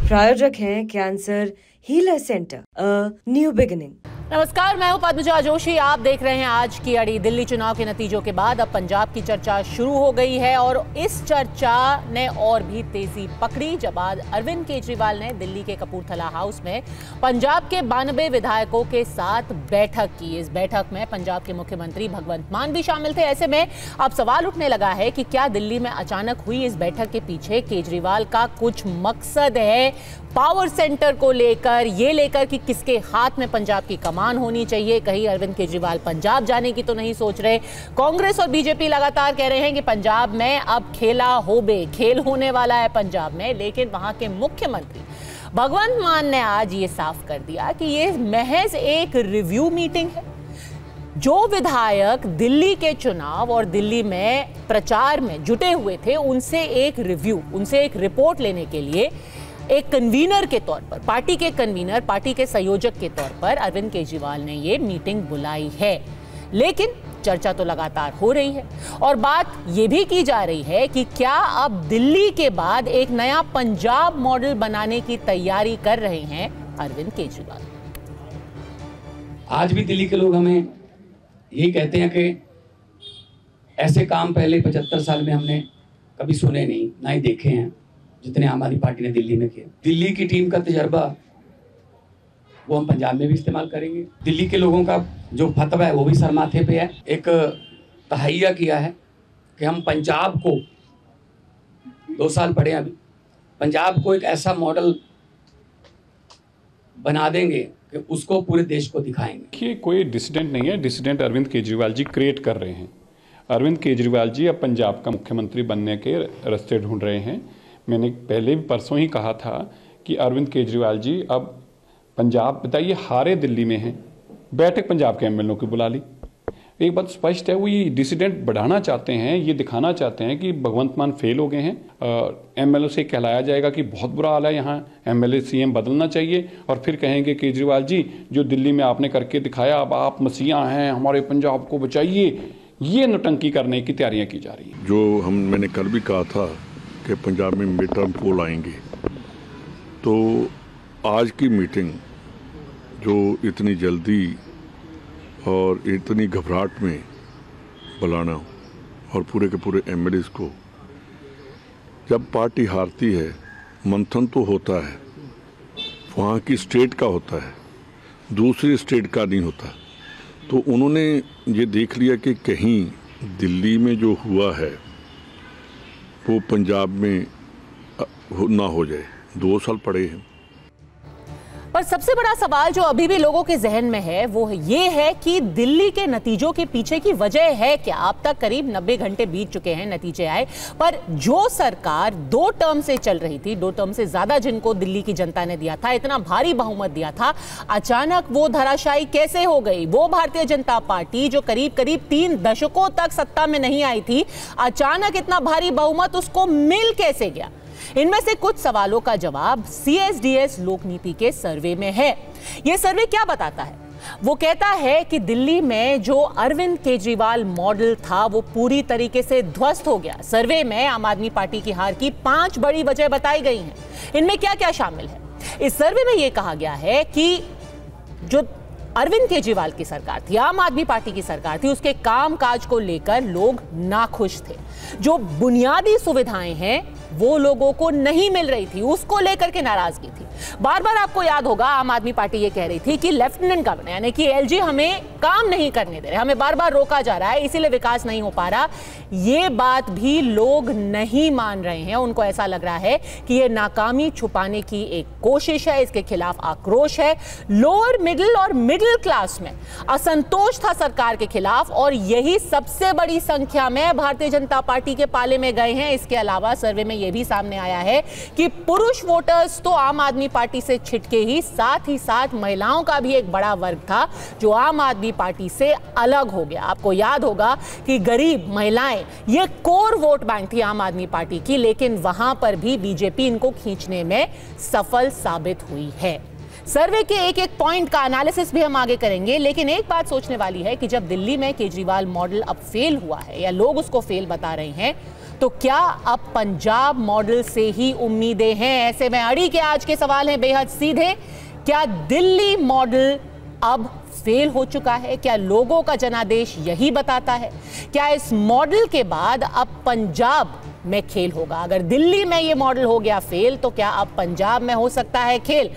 प्रायोजक हैं cancer healer centre, a new beginning. नमस्कार, मैं हूं पद्मजा जोशी। आप देख रहे हैं आज की अड़ी। दिल्ली चुनाव के नतीजों के बाद अब पंजाब की चर्चा शुरू हो गई है और इस चर्चा ने और भी तेजी पकड़ी जब आज अरविंद केजरीवाल ने दिल्ली के कपूरथला हाउस में पंजाब के 92 विधायकों के साथ बैठक की। इस बैठक में पंजाब के मुख्यमंत्री भगवंत मान भी शामिल थे। ऐसे में अब सवाल उठने लगा है कि क्या दिल्ली में अचानक हुई इस बैठक के पीछे केजरीवाल का कुछ मकसद है, पावर सेंटर को लेकर, ये लेकर कि किसके हाथ में पंजाब की कमान होनी चाहिए। कहीं अरविंद केजरीवाल पंजाब जाने की तो नहीं सोच रहे। कांग्रेस और बीजेपी लगातार कह रहे हैं कि पंजाब में अब खेल होने वाला है पंजाब में, लेकिन वहां के मुख्यमंत्री भगवंत मान ने आज ये साफ कर दिया कि ये महज एक रिव्यू मीटिंग है। जो विधायक दिल्ली के चुनाव और दिल्ली में प्रचार में जुटे हुए थे, उनसे एक रिपोर्ट लेने के लिए एक कन्वीनर के तौर पर, पार्टी के कन्वीनर, पार्टी के संयोजक के तौर पर अरविंद केजरीवाल ने ये मीटिंग बुलाई है। लेकिन चर्चा तो लगातार हो रही है और बात यह भी की जा रही है कि क्या अब दिल्ली के बाद एक नया पंजाब मॉडल बनाने की तैयारी कर रहे हैं अरविंद केजरीवाल। आज भी दिल्ली के लोग हमें यही कहते हैं कि ऐसे काम पहले 75 साल में हमने कभी सुने नहीं, ना ही देखे हैं जितने आम आदमी पार्टी ने दिल्ली में किए। दिल्ली की टीम का तजर्बा वो हम पंजाब में भी इस्तेमाल करेंगे। दिल्ली के लोगों का जो फतवा है वो भी सर माथे पे है। एक तहैया किया है कि हम पंजाब को 2 साल पढ़े अभी, पंजाब को एक ऐसा मॉडल बना देंगे कि उसको पूरे देश को दिखाएंगे। ये कोई डिसिडेंट नहीं है, डिसिडेंट अरविंद केजरीवाल जी क्रिएट कर रहे हैं। अरविंद केजरीवाल जी अब पंजाब का मुख्यमंत्री बनने के रास्ते ढूंढ रहे हैं। मैंने पहले भी परसों ही कहा था कि अरविंद केजरीवाल जी अब पंजाब, बताइए, हारे दिल्ली में हैं, बैठक पंजाब के एमएलए की बुला ली। एक बात स्पष्ट है, वो ये डिसिडेंट बढ़ाना चाहते हैं, ये दिखाना चाहते हैं कि भगवंत मान फेल हो गए हैं। एमएलए से कहलाया जाएगा कि बहुत बुरा हाल है यहाँ, एमएलए सीएम बदलना चाहिए, और फिर कहेंगे केजरीवाल जी जो दिल्ली में आपने करके दिखाया, अब आप मसीहा हैं, हमारे पंजाब को बचाइए। ये नौटंकी करने की तैयारियाँ की जा रही हैं। जो मैंने कल भी कहा था कि पंजाब में मिड टर्म पोल आएंगे, तो आज की मीटिंग जो इतनी जल्दी और इतनी घबराहट में बुलाना और पूरे के पूरे एमएलएस को, जब पार्टी हारती है मंथन तो होता है, वहाँ की स्टेट का होता है, दूसरी स्टेट का नहीं होता। तो उन्होंने ये देख लिया कि कहीं दिल्ली में जो हुआ है वो पंजाब में ना हो जाए। 2 साल पड़े हैं। पर सबसे बड़ा सवाल जो अभी भी लोगों के जहन में है वो ये है कि दिल्ली के नतीजों के पीछे की वजह है क्या। अब तक करीब 90 घंटे बीत चुके हैं, नतीजे आए, पर जो सरकार 2 टर्म से चल रही थी, 2 टर्म से ज्यादा जिनको दिल्ली की जनता ने दिया था, इतना भारी बहुमत दिया था, अचानक वो धराशायी कैसे हो गई। वो भारतीय जनता पार्टी जो करीब 3 दशकों तक सत्ता में नहीं आई थी, अचानक इतना भारी बहुमत उसको मिल कैसे गया। इनमें से कुछ सवालों का जवाब CSDS लोकनीति के सर्वे में है। यह सर्वे क्या बताता है? वो कहता है कि दिल्ली में जो अरविंद केजरीवाल मॉडल था वो पूरी तरीके से ध्वस्त हो गया। सर्वे में आम आदमी पार्टी की हार की 5 बड़ी वजह बताई गई हैं। इनमें क्या क्या शामिल है? इस सर्वे में यह कहा गया है कि जो अरविंद केजरीवाल की सरकार थी, आम आदमी पार्टी की सरकार थी, उसके कामकाज को लेकर लोग नाखुश थे। जो बुनियादी सुविधाएं हैं वो लोगों को नहीं मिल रही थी, उसको लेकर के नाराजगी थी। बार बार आपको याद होगा आम आदमी पार्टी ये कह रही थी कि लेफ्टिनेंट गवर्नर यानी कि LG हमें काम नहीं करने दे रहे, हमें बार बार रोका जा रहा है, इसीलिए विकास नहीं हो पा रहा। ये बात भी लोग नहीं मान रहे हैं। उनको ऐसा लग रहा है कि ये नाकामी छुपाने की एक कोशिश है, इसके खिलाफ आक्रोश है। लोअर मिडिल और मिडिल क्लास में असंतोष था सरकार के खिलाफ और यही सबसे बड़ी संख्या में भारतीय जनता पार्टी के पाले में गए हैं। इसके अलावा सर्वे में यह भी सामने आया है कि पुरुष वोटर्स तो आम आदमी पार्टी से छिटके ही साथ महिलाओं का भी एक बड़ा वर्ग था जो आम आदमी पार्टी से अलग हो गया। आपको याद होगा कि गरीब महिलाएं ये कोर वोट बैंक थी आम आदमी पार्टी की, लेकिन वहां पर भी बीजेपी इनको खींचने में सफल साबित हुई है। सर्वे के एक एक पॉइंट का एनालिसिस भी हम आगे करेंगे, लेकिन एक बात सोचने वाली है कि जब दिल्ली में केजरीवाल मॉडल अब फेल हुआ है या लोग उसको फेल बता रहे हैं, तो क्या अब पंजाब मॉडल से ही उम्मीदें हैं? ऐसे में अड़ी के आज के सवाल हैं बेहद सीधे। क्या दिल्ली मॉडल अब फेल हो चुका है? क्या लोगों का जनादेश यही बताता है? क्या इस मॉडल के बाद अब पंजाब में खेल होगा? अगर दिल्ली में ये मॉडल हो गया फेल, तो क्या अब पंजाब में हो सकता है खेल?